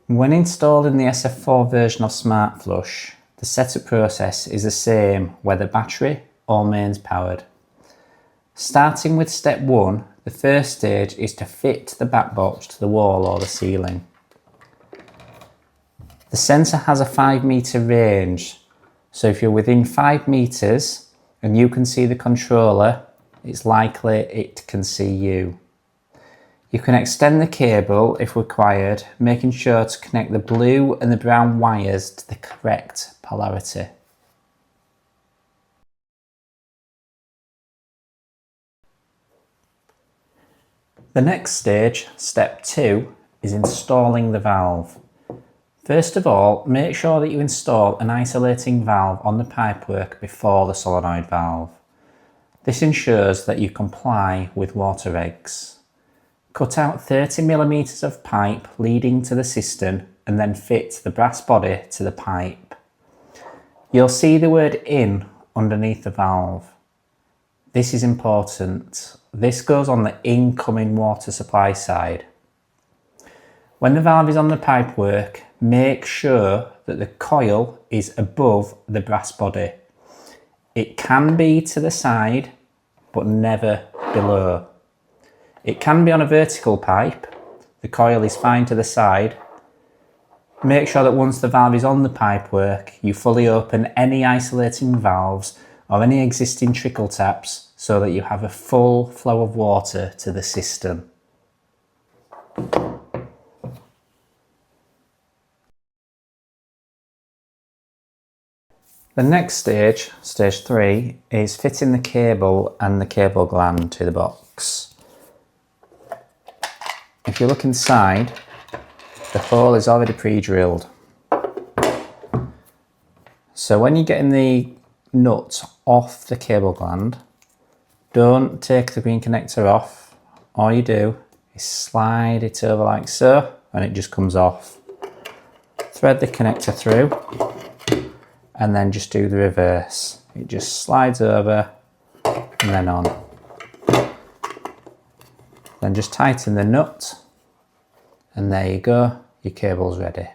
When installing the SF4 version of Smartflush, the setup process is the same whether battery or mains powered. Starting with step 1, the first stage is to fit the back box to the wall or the ceiling. The sensor has a 5 metre range, so if you're within 5 metres and you can see the controller, it's likely it can see you. You can extend the cable if required, making sure to connect the blue and the brown wires to the correct polarity. The next stage, step 2, is installing the valve. First of all, make sure that you install an isolating valve on the pipework before the solenoid valve. This ensures that you comply with water regs. Cut out 30mm of pipe leading to the cistern and then fit the brass body to the pipe. You'll see the word "in" underneath the valve. This is important. This goes on the incoming water supply side. When the valve is on the pipework, make sure that the coil is above the brass body. It can be to the side, but never below. It can be on a vertical pipe. The coil is fine to the side. Make sure that once the valve is on the pipework, you fully open any isolating valves or any existing trickle taps so that you have a full flow of water to the cistern. The next stage, stage 3, is fitting the cable and the cable gland to the box. If you look inside, the hole is already pre-drilled. So when you're getting the nut off the cable gland, don't take the green connector off. All you do is slide it over like so, and it just comes off. Thread the connector through, and then just do the reverse. It just slides over and then on. Then just tighten the nut, and there you go, your cable's ready.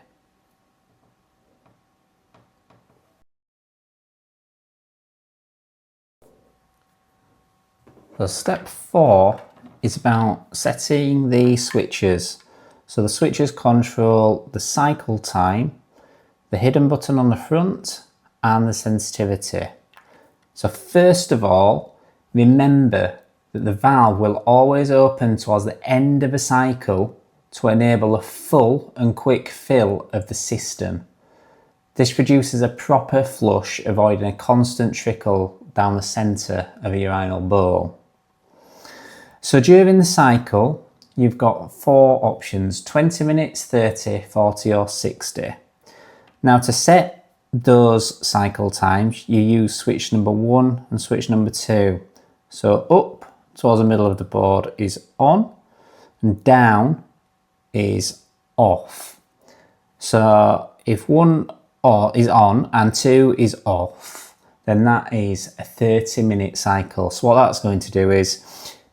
So step 4 is about setting the switches. So the switches control the cycle time, the hidden button on the front, and the sensitivity. So first of all, remember that the valve will always open towards the end of a cycle to enable a full and quick fill of the cistern. This produces a proper flush, avoiding a constant trickle down the centre of a urinal bowl. So during the cycle, you've got 4 options: 20 minutes, 30, 40 or 60. Now to set those cycle times, you use switch number 1 and switch number 2. So up towards the middle of the board is on, and down is off. So if 1 is on and 2 is off, then that is a 30-minute cycle. So what that's going to do is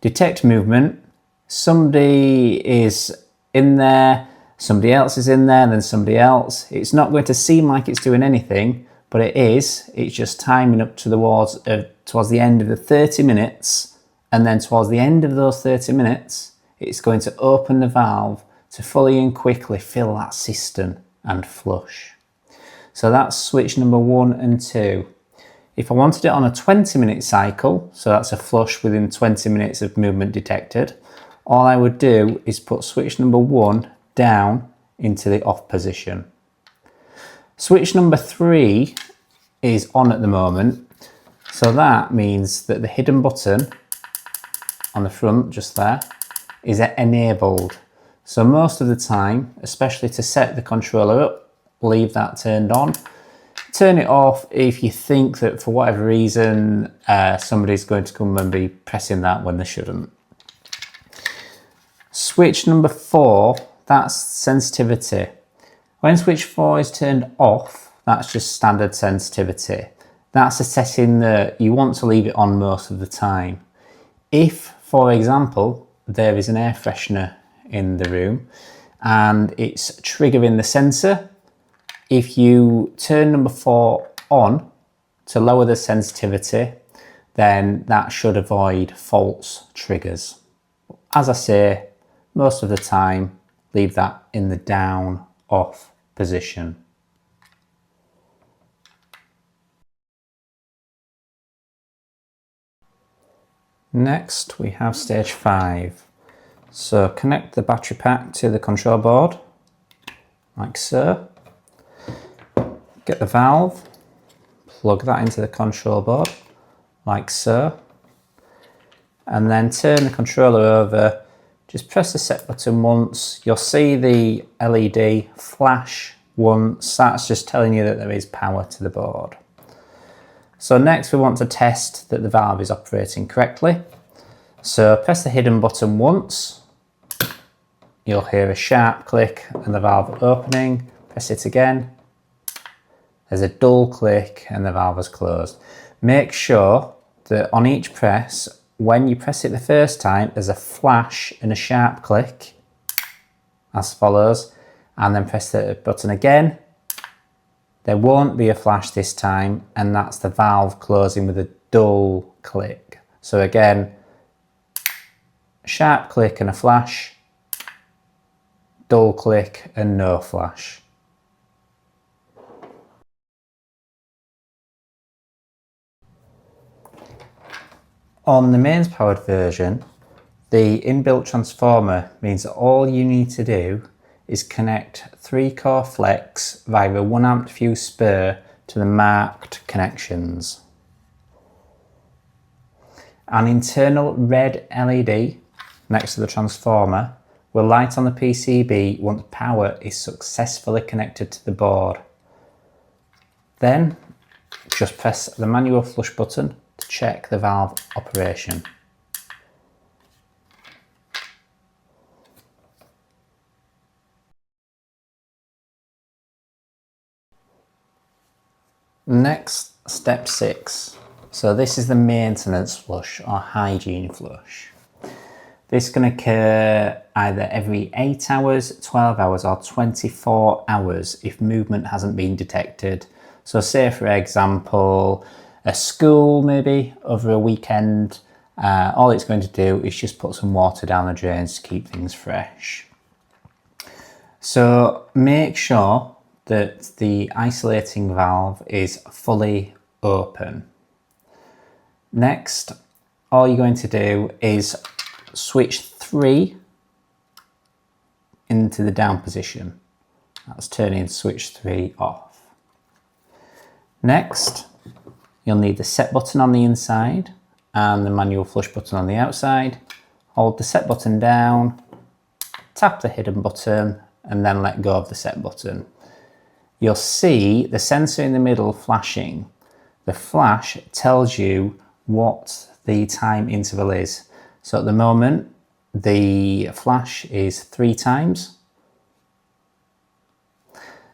detect movement. Somebody is in there, somebody else is in there, and then somebody else. It's not going to seem like it's doing anything, but it is. It's just timing up towards the end of the 30 minutes, and then towards the end of those 30 minutes, it's going to open the valve to fully and quickly fill that cistern and flush. So that's switch number 1 and 2. If I wanted it on a 20-minute cycle, so that's a flush within 20 minutes of movement detected, all I would do is put switch number 1 down into the off position. Switch number 3 is on at the moment, so that means that the hidden button on the front just there is enabled. So most of the time, especially to set the controller up, leave that turned on. Turn it off if you think that for whatever reason somebody's going to come and be pressing that when they shouldn't. Switch number 4, that's sensitivity. When switch 4 is turned off, that's just standard sensitivity. That's a setting that you want to leave it on most of the time. If, for example, there is an air freshener in the room and it's triggering the sensor. If you turn number 4 on to lower the sensitivity, then that should avoid false triggers. As I say, most of the time, leave that in the down off position. Next, we have stage 5. So connect the battery pack to the control board, like so. Get the valve, plug that into the control board, like so. And then turn the controller over, just press the set button once. You'll see the LED flash once. That's just telling you that there is power to the board. So next we want to test that the valve is operating correctly. So press the hidden button once. You'll hear a sharp click and the valve opening. Press it again. There's a dull click and the valve is closed. Make sure that on each press, when you press it the first time, there's a flash and a sharp click, as follows, and then press the button again. There won't be a flash this time, and that's the valve closing with a dull click. So again, sharp click and a flash, dull click and no flash. On the mains powered version, the inbuilt transformer means that all you need to do is connect 3 core flex via a 1 amp fuse spur to the marked connections. An internal red LED next to the transformer will light on the PCB once power is successfully connected to the board. Then just press the manual flush button to check the valve operation. Next, step 6. So this is the maintenance flush or hygiene flush. This can occur either every 8 hours, 12 hours or 24 hours if movement hasn't been detected. So say for example, a school maybe over a weekend, all it's going to do is just put some water down the drains to keep things fresh. So make sure that the isolating valve is fully open. Next, all you're going to do is switch 3 into the down position. That's turning switch 3 off. Next, you'll need the set button on the inside and the manual flush button on the outside. Hold the set button down, tap the hidden button and then let go of the set button. You'll see the sensor in the middle flashing. The flash tells you what the time interval is. So at the moment, the flash is 3 times.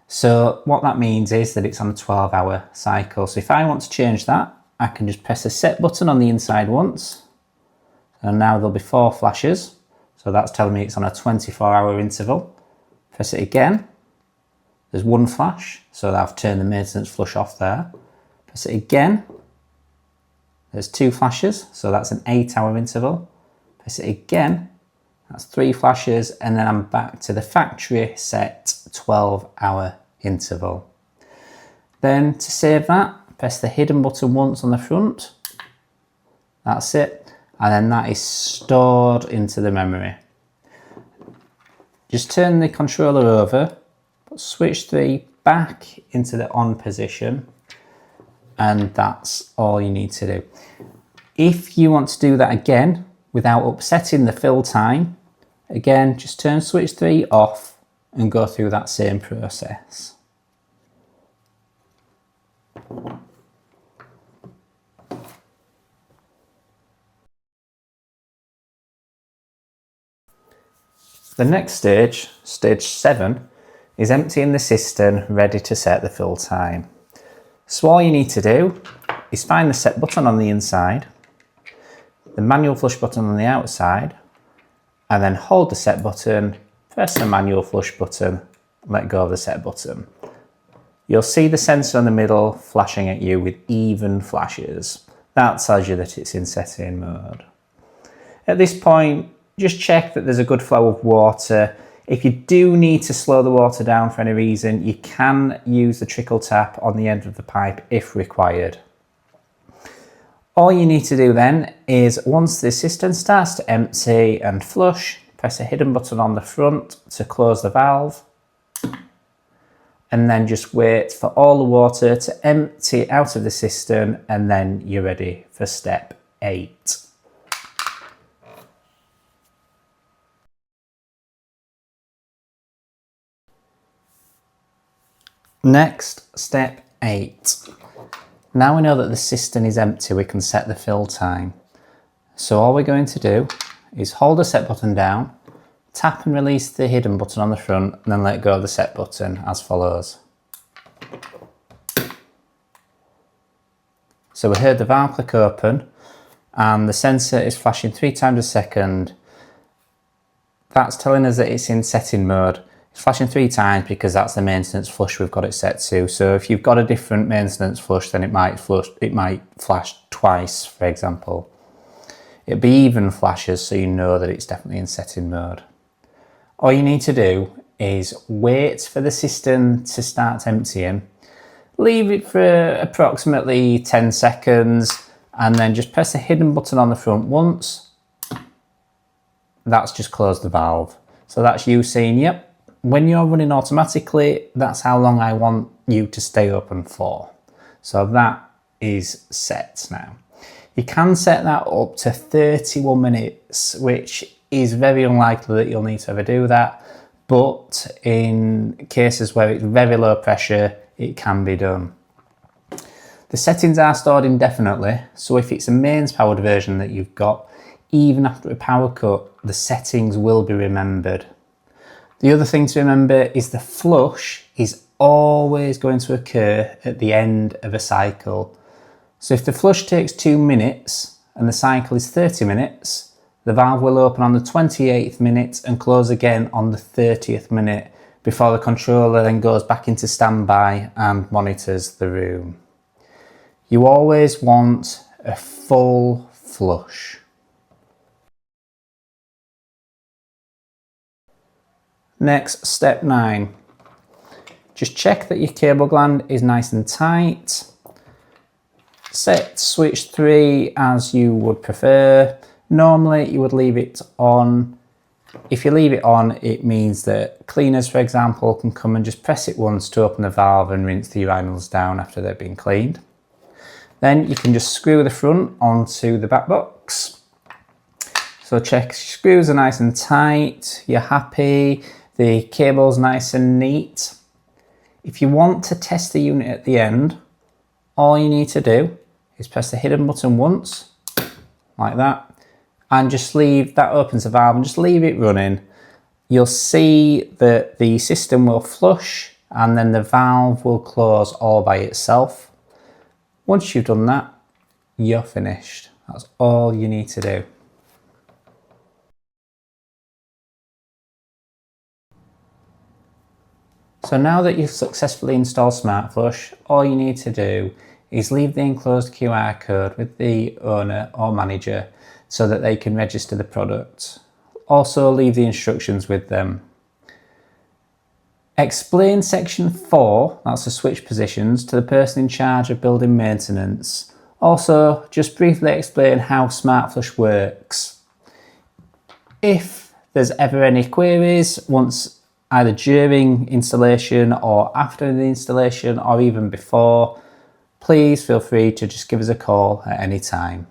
So what that means is that it's on a 12-hour cycle. So if I want to change that, I can just press the set button on the inside once. And now there'll be 4 flashes. So that's telling me it's on a 24-hour interval. Press it again. There's 1 flash. So I've turned the maintenance flush off there. Press it again. There's 2 flashes. So that's an 8-hour interval. Press it again, that's 3 flashes, and then I'm back to the factory set 12-hour interval. Then to save that, press the hidden button once on the front. That's it, and then that is stored into the memory. Just turn the controller over, put switch 3 back into the on position, and that's all you need to do. If you want to do that again, without upsetting the fill time, again, just turn switch 3 off and go through that same process. The next stage, stage 7, is emptying the cistern ready to set the fill time. So all you need to do is find the set button on the inside, the manual flush button on the outside, and then hold the set button, press the manual flush button, let go of the set button. You'll see the sensor in the middle flashing at you with even flashes. That tells you that it's in set-in mode. At this point, just check that there's a good flow of water. If you do need to slow the water down for any reason, you can use the trickle tap on the end of the pipe if required. All you need to do then is, once the cistern starts to empty and flush, press a hidden button on the front to close the valve, and then just wait for all the water to empty out of the cistern, and then you're ready for step 8. Next, step 8. Now we know that the cistern is empty, we can set the fill time. So all we're going to do is hold the set button down, tap and release the hidden button on the front, and then let go of the set button as follows. So we heard the valve click open and the sensor is flashing 3 times a second. That's telling us that it's in set-in mode. It's flashing 3 times because that's the maintenance flush we've got it set to. So if you've got a different maintenance flush, then it might flash twice, for example. It'll be even flashes, so you know that it's definitely in set-in mode. All you need to do is wait for the cistern to start emptying, leave it for approximately 10 seconds, and then just press the hidden button on the front once. That's just closed the valve. So that's you saying, yep, when you're running automatically, that's how long I want you to stay open for. So that is set now. You can set that up to 31 minutes, which is very unlikely that you'll need to ever do that, but in cases where it's very low pressure, it can be done. The settings are stored indefinitely, so if it's a mains powered version that you've got, even after a power cut, the settings will be remembered. The other thing to remember is the flush is always going to occur at the end of a cycle. So if the flush takes 2 minutes and the cycle is 30 minutes, the valve will open on the 28th minute and close again on the 30th minute before the controller then goes back into standby and monitors the room. You always want a full flush. Next, step 9. Just check that your cable gland is nice and tight. Set switch 3 as you would prefer. Normally you would leave it on. If you leave it on, it means that cleaners, for example, can come and just press it once to open the valve and rinse the urinals down after they've been cleaned. Then you can just screw the front onto the back box. So check screws are nice and tight, you're happy, the cable's nice and neat. If you want to test the unit at the end, all you need to do is press the hidden button once, like that, and just leave, that opens the valve, and just leave it running. You'll see that the system will flush and then the valve will close all by itself. Once you've done that, you're finished. That's all you need to do. So now that you've successfully installed SmartFlush, all you need to do is leave the enclosed QR code with the owner or manager so that they can register the product. Also leave the instructions with them. Explain section 4, that's the switch positions, to the person in charge of building maintenance. Also, just briefly explain how SmartFlush works. If there's ever any queries, once either during installation or after the installation or even before, please feel free to just give us a call at any time.